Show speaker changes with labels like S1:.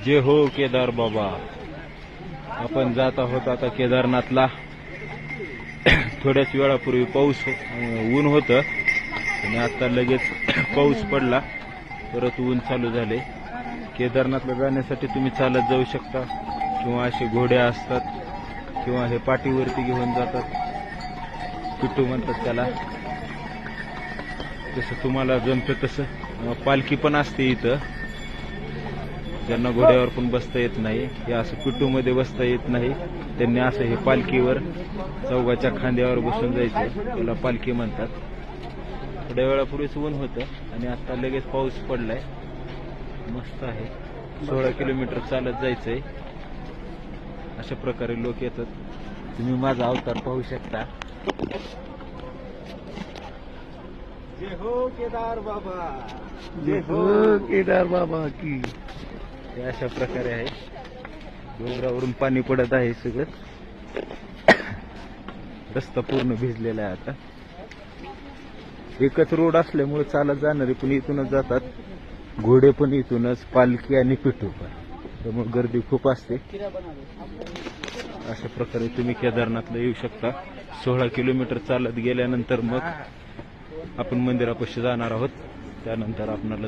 S1: जय हो केदार बाबा. आपण जात आहोत आता केदारनाथला. थोड्याच वेळापूर्वी पाऊस ऊन होतं आणि आता लगेच पाऊस पडला, परत ऊन चालू झाले. केदारनाथला जाण्यासाठी तुम्ही चालत जाऊ शकता किंवा असे घोड्या असतात किंवा हे पाठीवरती घेऊन जातात, पिट्टू म्हणतात त्याला. जसं तुम्हाला जमतं तसं. पालखी पण असते इथं. ज्यांना घोड्यावर पण बसता येत नाही, हे असं पिट्टूमध्ये बसता येत नाही, त्यांनी असं हे पालखीवर चौघाच्या खांद्यावर बसून जायचं, त्याला पालखी म्हणतात. थोड्या वेळापूर्वीच ऊन होतं आणि आता लगेच पाऊस पडलाय. मस्त आहे. 16 किलोमीटर चालत जायचंय. अशा प्रकारे लोक येतात. तुम्ही माझा अवतार पाहू शकता. जय हो केदार बाबा,
S2: जय हो केदार बाबा की.
S1: हे अशा प्रकारे आहे. डोंगरावरून पाणी पडत आहे सगळं. रस्ता पूर्ण भिजलेला आहे. आता एकच रोड असल्यामुळे चालत जाणारे पण इथूनच जातात, घोडे पण इथूनच, पालखी आणि पिट्टू पण. त्यामुळे गर्दी खूप असते. अशा प्रकारे तुम्ही केदारनाथला येऊ शकता. 16 किलोमीटर चालत गेल्यानंतर मग आपण मंदिरापाशी जाणार आहोत. त्यानंतर आपल्याला